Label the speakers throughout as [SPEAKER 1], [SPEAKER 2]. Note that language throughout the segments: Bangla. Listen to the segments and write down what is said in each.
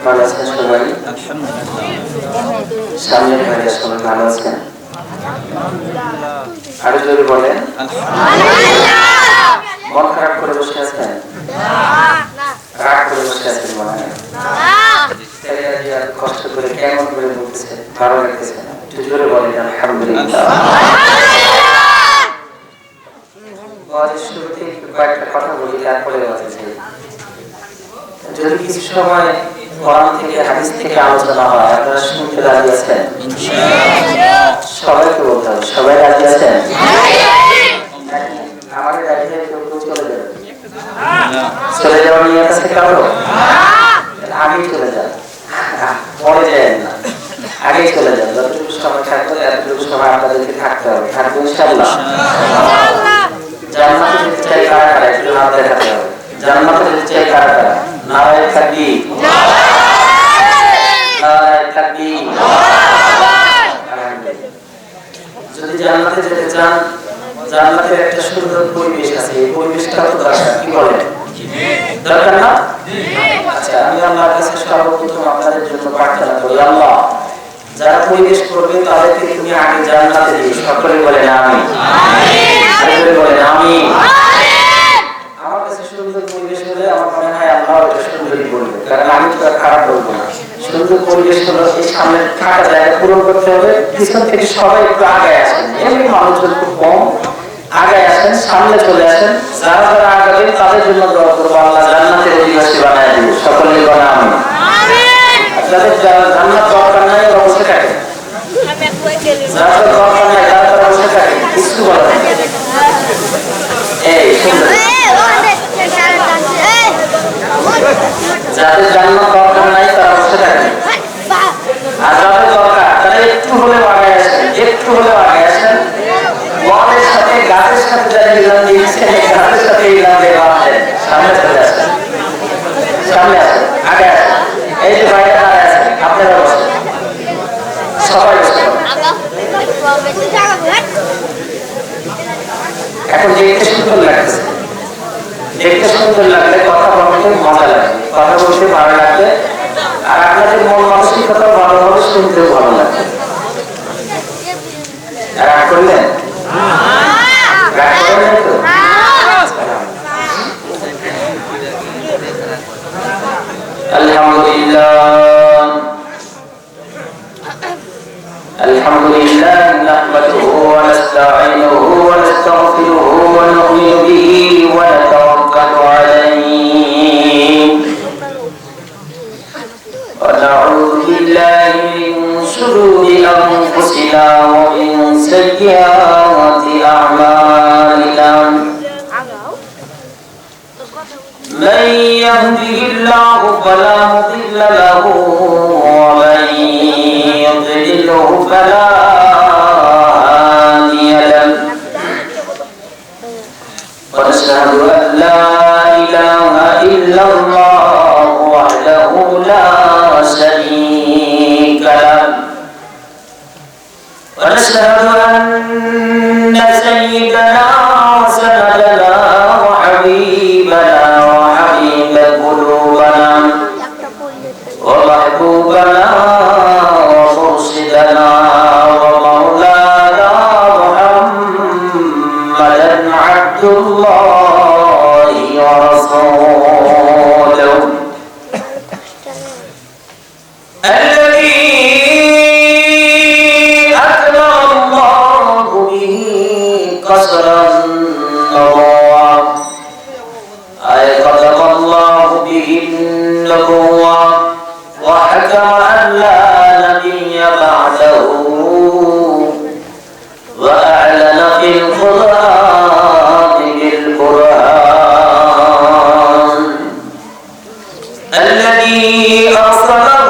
[SPEAKER 1] ভালো আছেন সবাই? সামনে ভাইয়া সবাই ভালো আছেন? আরো জোরে বলেন। মন খারাপ করে বসে আছেন? রাগ করে বসে আছেন মনে হয়? কষ্ট করে কেমন করে বলতেছেন? ভালো লাগতেছে না? একটু জোরে বলেন আলহামদুলিল্লাহ। শুরুতে কয়েকটা কথা বলি, তারপরে যদি কিছু সময় কোরআন থেকে হাদিস থেকে আলোচনা হয়, আপনারা শুনতে রাজি আছেন? সবাইকে বলতে হবে, সবাই রাজি আছেন? আমাদের রাজি হয়ে কেউ চলে যাবে? চলে যাওয়ার নিয়ে আছে কারো? আগেই চলে যান, পরে যায় না, আগেই চলে যান। যতটুকু সময় থাকবে এতটুকু সময় আপনাদেরকে থাকতে হবে। থাকবে ইনশাআল্লাহ। জান্নাতে যেতে চাই কারা কারা? একটু হাত দেখাতে হবে। জান্নাতে যেতে চাই কারা কারা? নারায়ে তাকবীর, নারায়ে তাকবীর। যদি জান্নাতে যেতে চান, জান্নাতের একটা সুন্দর পরিবেশ আছে, এই পরিবেশটা তো দরকার। কি বলেন? দরকার না? আচ্ছা, আমি আল্লাহর কাছে সর্বপ্রথম আপনাদের জন্য প্রার্থনা করি, আল্লাহ যারা পরিবেশ করবে তাদেরকে তুমি আগে জান্নাতে দিও। সকলে বলেন আমিন। সকলে বলেন আমিন। আমার কাছে সুন্দর পরিবেশ হলে আমার মনে হয় আল্লাহ এটা সুন্দরই বলবে, কারণ আমি তো খারাপ বলবো না। সুন্দর পরিবেশ হলো এই সামনে ফাঁকা জায়গা পূরণ করতে হবে, পিছন থেকে সবাই একটু আগে আসেন। এমনি মানুষজন খুব কম, আগে আসেন, সামনে চলে আসেন। যারা যারা আগাবেন তাদের জন্য দোয়া করবো, আল্লাহ জান্নাতের অধিবাসী বানায় দিবে। সকলে বলেন আমিন। যাদের জান্নাত দরকার নাই ওরা বসে থাকে, যাদের দরকার নাই তারা বসে থাকে, কিছু বলে না। এই সুন্দর, যাদের জান্নাত দরকার নাই তারা বসে থাকে, আর যাদের দরকার তারা একটু হলেও আগে আসেন, একটু হলেও আগে আসেন। ওয়ালের সাথে গাছের সাথে যারা ইলাম দিয়েছেন, গাছের সাথে ইলাম দিয়ে বাঁধেন, সামনে চলে আসেন, সামনে আসেন, আগে আসেন। এই যে বাইরে দাঁড়ায় আছেন, আপনারা বসেন, সবাই বসেন। এখন দেখতে সুন্দর লাগছে, দেখতে সুন্দর লাগলে কথা বলতে মজা লাগবে, কথা বলতে ভালো লাগবে, আর আপনাদের মন মানসিকতাও ভালো হবে, শুনতেও ভালো লাগবে। রাগ করলেন? রাগ করলেন তো? আলহামদুলিল্লাহ, আলহামদুলিল্লাহ নাহমাদুহু ওয়া নাস্তাঈনুহু ওয়া নাস্তাগফিরুহু ওয়া নু'মিনু বিহি ওয়া নাতাওয়াক্কালু আলাইহি ওয়া নাউযু বিল্লাহি মিন শুরুরি আনফুসিনা ওয়া মিন সাইয়্যাতি আ'মালিনা। من يهده الله فلا مضل له ومن يضلله فلا هادي له ونشهد أن لا إله إلا الله وحده لا شريك له ونشهد أن سيدنا وسندنا وحبيبنا وحبيب قلوبنا ومحبوبنا ومرشدنا ومولانا محمدا عبد الله ورسوله الذي أكرم الله به قصرا نورا أي ختم الله به النبوة وحكم أن لا نبي بعده وأعلن في القرآن بالقرآن الذي أرسله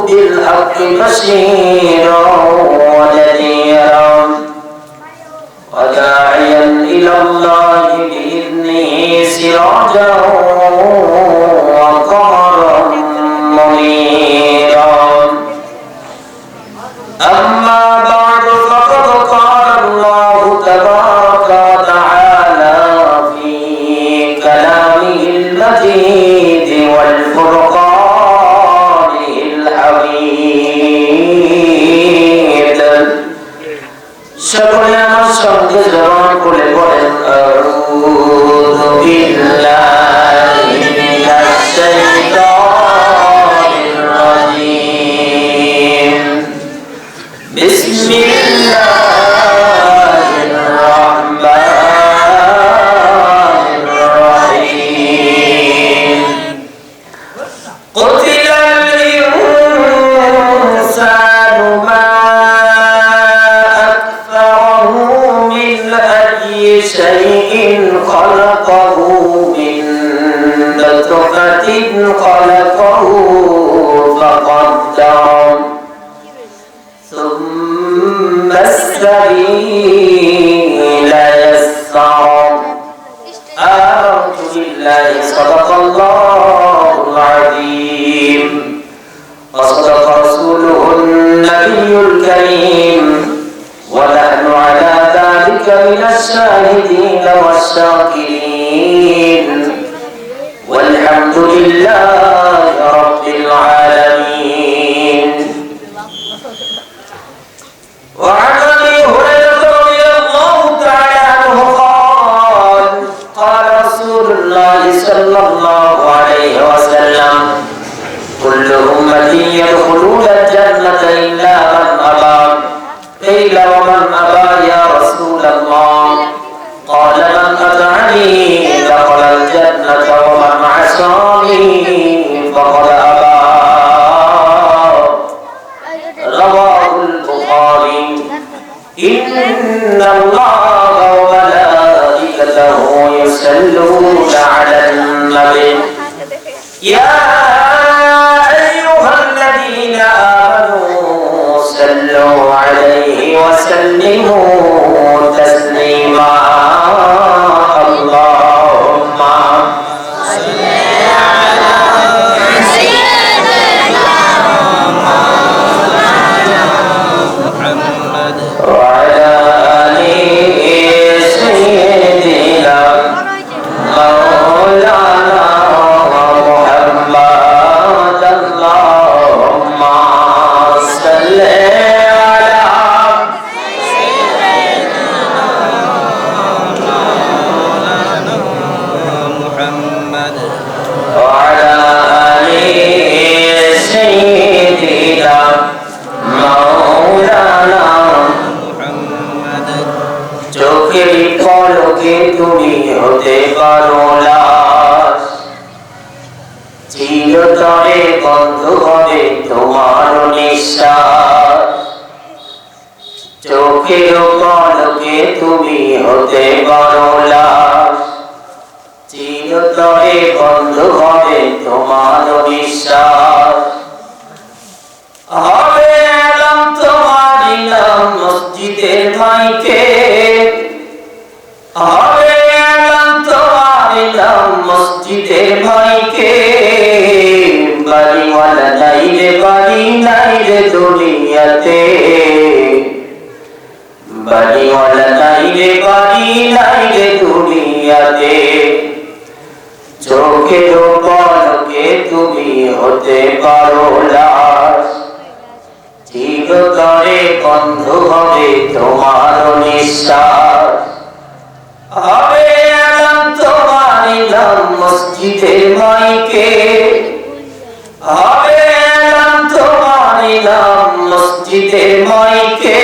[SPEAKER 1] بالحق بشيرا ونذيرا وداعيا إلى الله بإذنه سراجا وقمرا منيرا. أما بعد فقد قال الله تبارك وتعالى في كلامه المجيد والفرقان قتل الإنسان ما أكفره من أي شيء خلقه من نطفة خلقه فقدر ثم السبيل يسر آمنت بالله صدق الله العظيم وصدق رسوله النبي الكريم ونحن على ذلك من الشاهدين والشاكرين والحمد لله رب العالمين. وعن أبي هريرة رضي الله تعالى عنه قال قال رسول الله صلى الله عليه وسلم كل أمتي يدخلون الجنة إلا من أبى قيل ومن أبى يا رسول الله قال من أطعني دخل الجنة ومن عصاني فقد أبى رواه البخاري. إن الله وملائكته يصلون على النبي يا أيها الذين آمنوا صلوا عليه وسلموا تسليما. اللهم صل على سيدنا محمد وعلى آل سيدنا مولانا محمد. اللهم صل على محمد وعلى آل سيدنا مولانا محمد. চোখের পলকে তুমি হতে পারো লাশ, চিরতরে বন্ধ হবে তোমার নিঃশ্বাস। চোখের পলকে তুমি হতে পারো লাশ, চিরতরে বন্ধ হবে তোমার নিঃশ্বাস। হবে এলাম তোমার নাম মসজিদের মাইকে, হবে এলাম তোমার নাম মসজিদের মাইকে। বাড়িওয়ালা নাই রে বাড়ি নাই রে দুনিয়াতে, বাড়িওয়ালা নাই রে বাড়ি নাই রে দুনিয়াতে। চোখের পলকে তুমি হতে পারো লাশ, চিরতরে বন্ধ হবে তোমার নিঃশ্বাস। হবে এলাম তোমার নাম মসজিদের মাইকে, হবে এলাম তোমার নাম মসজিদের মাইকে।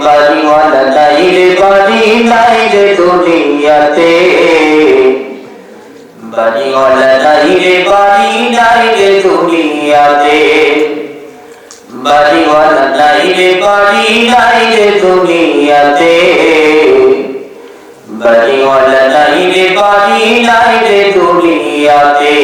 [SPEAKER 1] বাড়িওয়ালা নাই রে বাড়ি নাই রে দুনিয়াতে, বাড়িওয়ালা নাই রে বাড়ি নাই রে দুনিয়াতে। বাড়িওয়ালা নাই রে বাড়ি নাই রে দুনিয়াতে, বাড়িওয়ালা নাই রে বাড়ি নাই রে দুনিয়াতে।